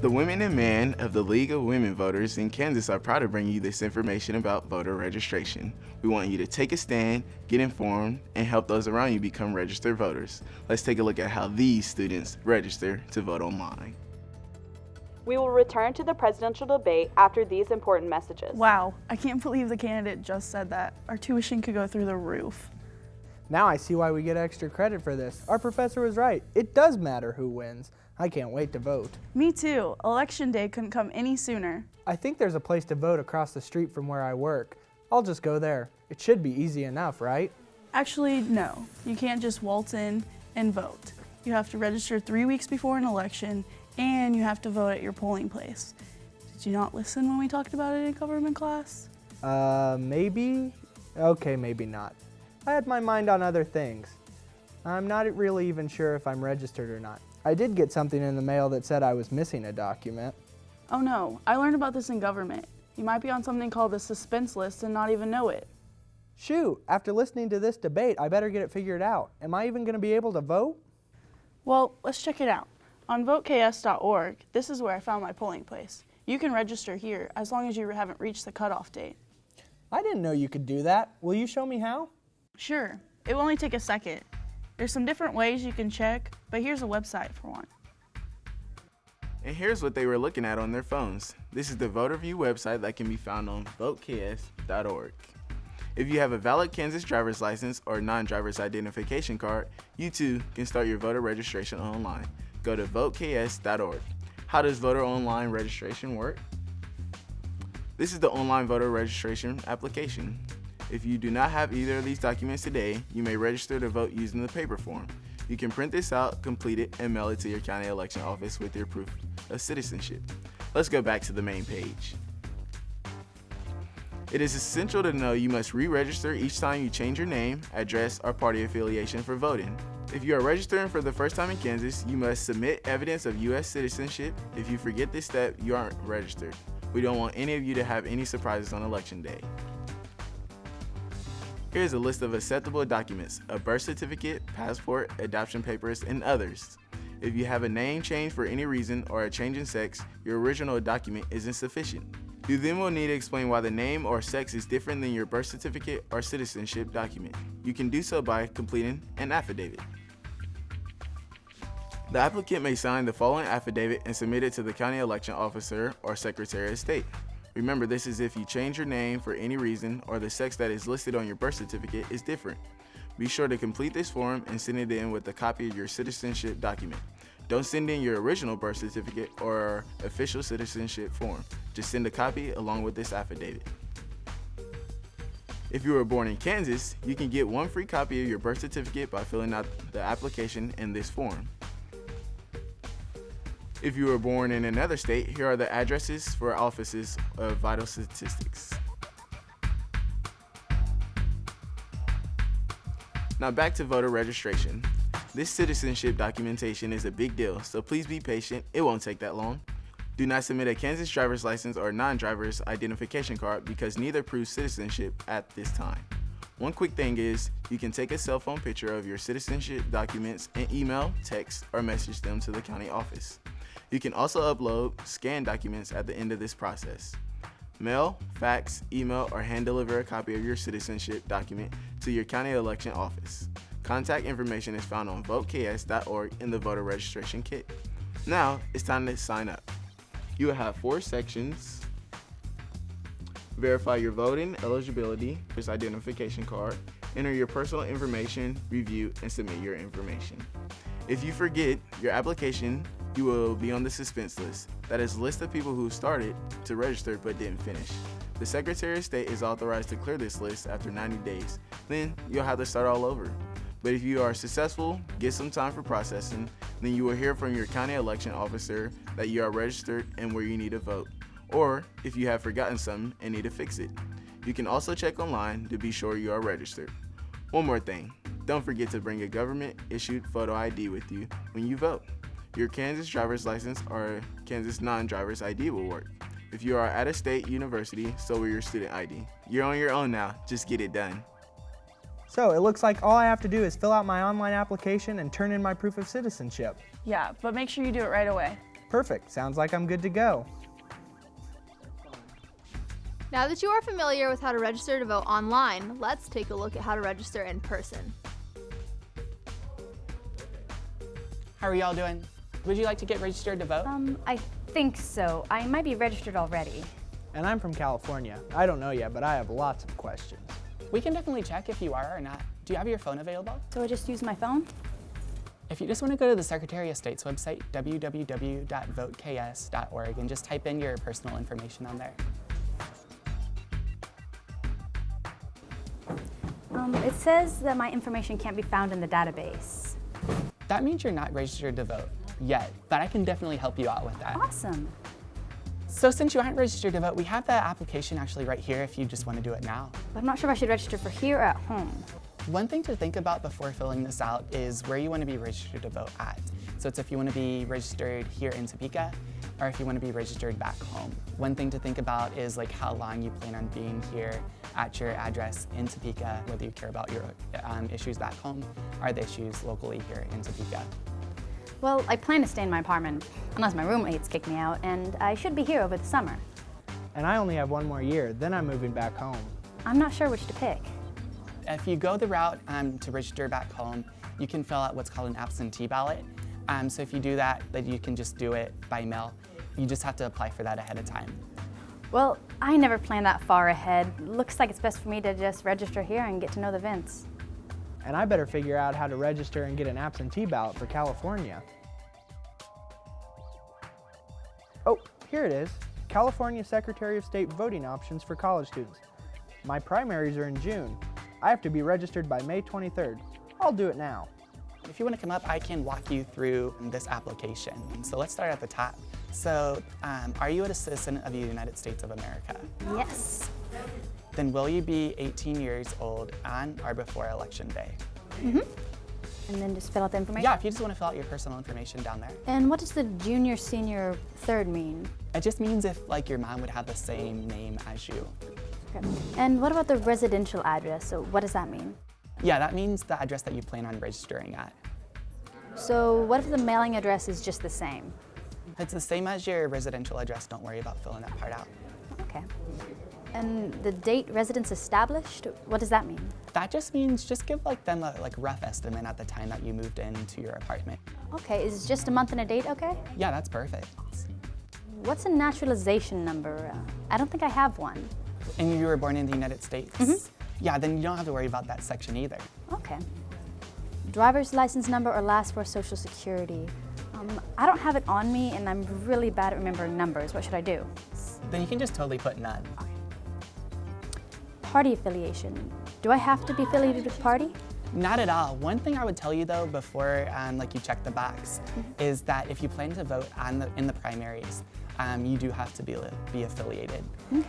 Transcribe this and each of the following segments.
The women and men of the League of Women Voters in Kansas are proud to bring you this information about voter registration. We want you to take a stand, get informed, and help those around you become registered voters. Let's take a look at how these students register to vote online. We will return to the presidential debate after these important messages. Wow, I can't believe the candidate just said that. Our tuition could go through the roof. Now I see why we get extra credit for this. Our professor was right. It does matter who wins. I can't wait to vote. Me too. Election day couldn't come any sooner. I think there's a place to vote across the street from where I work. I'll just go there. It should be easy enough, right? Actually, no. You can't just waltz in and vote. You have to register 3 weeks before an election, and you have to vote at your polling place. Did you not listen when we talked about it in government class? Maybe? Okay, maybe not. I had my mind on other things. I'm not really even sure if I'm registered or not. I did get something in the mail that said I was missing a document. Oh no, I learned about this in government. You might be on something called the suspense list and not even know it. Shoot, after listening to this debate, I better get it figured out. Am I even going to be able to vote? Well, let's check it out. On votekas.org, this is where I found my polling place. You can register here as long as you haven't reached the cutoff date. I didn't know you could do that. Will you show me how? Sure, it will only take a second. There's some different ways you can check, but here's a website for one. And here's what they were looking at on their phones. This is the voter view website that can be found on votekas.org. If you have a valid Kansas driver's license or non-driver's identification card, you too can start your voter registration online. Go to votekas.org. How does voter online registration work? This is the online voter registration application. If you do not have either of these documents today, you may register to vote using the paper form. You can print this out, complete it, and mail it to your county election office with your proof of citizenship. Let's go back to the main page. It is essential to know you must re-register each time you change your name, address, or party affiliation for voting. If you are registering for the first time in Kansas, you must submit evidence of U.S. citizenship. If you forget this step, you aren't registered. We don't want any of you to have any surprises on election day. Here's a list of acceptable documents: a birth certificate, passport, adoption papers, and others. If you have a name change for any reason or a change in sex, your original document isn't sufficient. You then will need to explain why the name or sex is different than your birth certificate or citizenship document. You can do so by completing an affidavit. The applicant may sign the following affidavit and submit it to the county election officer or secretary of state. Remember, this is if you change your name for any reason or the sex that is listed on your birth certificate is different. Be sure to complete this form and send it in with a copy of your citizenship document. Don't send in your original birth certificate or official citizenship form. Just send a copy along with this affidavit. If you were born in Kansas, you can get one free copy of your birth certificate by filling out the application in this form. If you were born in another state, here are the addresses for offices of vital statistics. Now back to voter registration. This citizenship documentation is a big deal, so please be patient. It won't take that long. Do not submit a Kansas driver's license or non-driver's identification card because neither proves citizenship at this time. One quick thing is, you can take a cell phone picture of your citizenship documents and email, text, or message them to the county office. You can also upload scanned documents at the end of this process. Mail, fax, email, or hand deliver a copy of your citizenship document to your county election office. Contact information is found on votekas.org in the voter registration kit. Now, it's time to sign up. You will have 4 sections: verify your voting eligibility, your identification card, enter your personal information, review, and submit your information. If you forget your application, you will be on the suspense list. That is a list of people who started to register but didn't finish. The Secretary of State is authorized to clear this list after 90 days. Then you'll have to start all over. But if you are successful, get some time for processing, then you will hear from your county election officer that you are registered and where you need to vote. Or if you have forgotten something and need to fix it. You can also check online to be sure you are registered. One more thing, don't forget to bring a government-issued photo ID with you when you vote. Your Kansas driver's license or Kansas non-driver's ID will work. If you are at a state university, so will your student ID. You're on your own now, just get it done. So it looks like all I have to do is fill out my online application and turn in my proof of citizenship. Yeah, but make sure you do it right away. Perfect, sounds like I'm good to go. Now that you are familiar with how to register to vote online, let's take a look at how to register in person. How are y'all doing? Would you like to get registered to vote? I think so. I might be registered already. And I'm from California. I don't know yet, but I have lots of questions. We can definitely check if you are or not. Do you have your phone available? So I just use my phone? If you just want to go to the Secretary of State's website, www.votekas.org, and just type in your personal information on there. It says that my information can't be found in the database. That means you're not registered to vote yet, but I can definitely help you out with that. Awesome. So since you aren't registered to vote, we have the application actually right here if you just want to do it now. But I'm not sure if I should register for here or at home. One thing to think about before filling this out is where you want to be registered to vote at. So it's if you want to be registered here in Topeka or if you want to be registered back home. One thing to think about is like how long you plan on being here at your address in Topeka, whether you care about your issues back home or the issues locally here in Topeka. Well, I plan to stay in my apartment, unless my roommates kick me out, and I should be here over the summer. And I only have one more year, then I'm moving back home. I'm not sure which to pick. If you go the route to register back home, you can fill out what's called an absentee ballot. So if you do that, then you can just do it by mail. You just have to apply for that ahead of time. Well, I never planned that far ahead. Looks like it's best for me to just register here and get to know the Vince. And I better figure out how to register and get an absentee ballot for California. Oh, here it is. California Secretary of State voting options for college students. My primaries are in June. I have to be registered by May 23rd. I'll do it now. If you want to come up, I can walk you through this application. So let's start at the top. So are you a citizen of the United States of America? Yes. Then will you be 18 years old on or before Election Day? Mm-hmm. And then just fill out the information? Yeah, if you just want to fill out your personal information down there. And what does the junior, senior, third mean? It just means if like your mom would have the same name as you. Okay. And what about the residential address? So what does that mean? Yeah, that means the address that you plan on registering at. So what if the mailing address is just the same? If it's the same as your residential address, don't worry about filling that part out. Okay. And the date residence established, what does that mean? That just means just give like them a rough estimate at the time that you moved into your apartment. Okay, is just a month and a date okay? Yeah, that's perfect. What's a naturalization number? I don't think I have one. And you were born in the United States? Mm-hmm. Yeah, then you don't have to worry about that section either. Okay. Driver's license number or last four social security. I don't have it on me and I'm really bad at remembering numbers. What should I do? Then you can just totally put none. Party affiliation. Do I have to be affiliated with a party? Not at all. One thing I would tell you though before you check the box is that if you plan to vote in the primaries, you do have to be affiliated. Okay.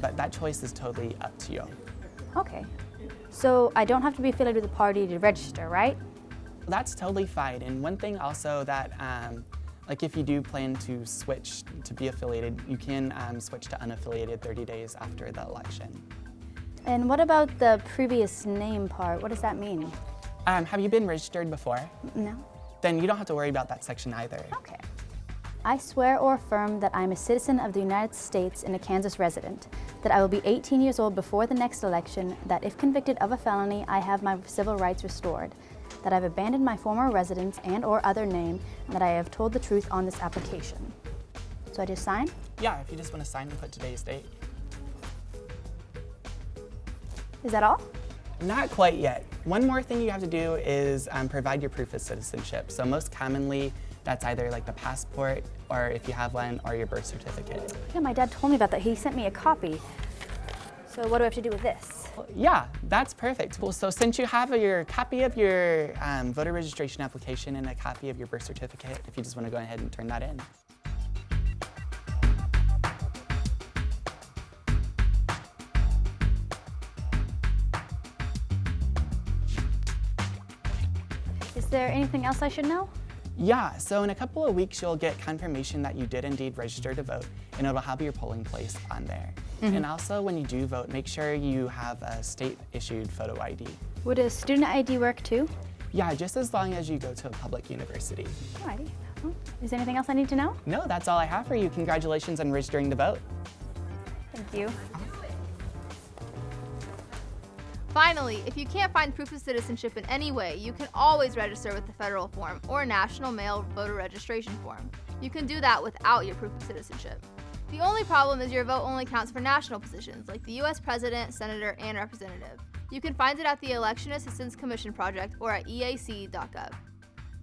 But that choice is totally up to you. Okay. So I don't have to be affiliated with a party to register, right? That's totally fine. And one thing also that, if you do plan to switch to be affiliated, you can switch to unaffiliated 30 days after the election. And what about the previous name part? What does that mean? Have you been registered before? No. Then you don't have to worry about that section either. Okay. I swear or affirm that I am a citizen of the United States and a Kansas resident, that I will be 18 years old before the next election, that if convicted of a felony, I have my civil rights restored, that I've abandoned my former residence and or other name, and that I have told the truth on this application. So I just sign? Yeah, if you just want to sign and put today's date. Is that all? Not quite yet. One more thing you have to do is provide your proof of citizenship. So most commonly, that's either like the passport, or if you have one, or your birth certificate. Yeah, my dad told me about that. He sent me a copy. So what do I have to do with this? Yeah, that's perfect. Well, so since you have your copy of your voter registration application and a copy of your birth certificate, if you just want to go ahead and turn that in. Is there anything else I should know? Yeah, so in a couple of weeks, you'll get confirmation that you did indeed register to vote, and it'll have your polling place on there. And also, when you do vote, make sure you have a state-issued photo ID. Would a student ID work too? Yeah, just as long as you go to a public university. Alrighty. Is there anything else I need to know? No, that's all I have for you. Congratulations on registering to vote. Thank you. Finally, if you can't find proof of citizenship in any way, you can always register with the federal form or national mail voter registration form. You can do that without your proof of citizenship. The only problem is your vote only counts for national positions like the U.S. President, Senator, and Representative. You can find it at the Election Assistance Commission Project or at eac.gov.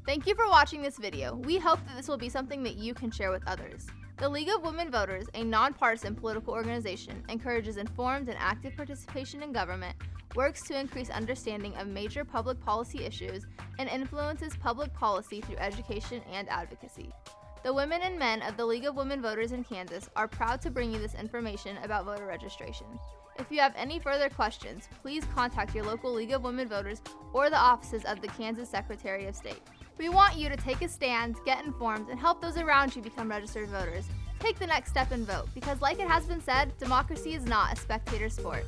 Thank you for watching this video. We hope that this will be something that you can share with others. The League of Women Voters, a nonpartisan political organization, encourages informed and active participation in government, works to increase understanding of major public policy issues, and influences public policy through education and advocacy. The women and men of the League of Women Voters in Kansas are proud to bring you this information about voter registration. If you have any further questions, please contact your local League of Women Voters or the offices of the Kansas Secretary of State. We want you to take a stand, get informed, and help those around you become registered voters. Take the next step and vote, because like it has been said, democracy is not a spectator sport.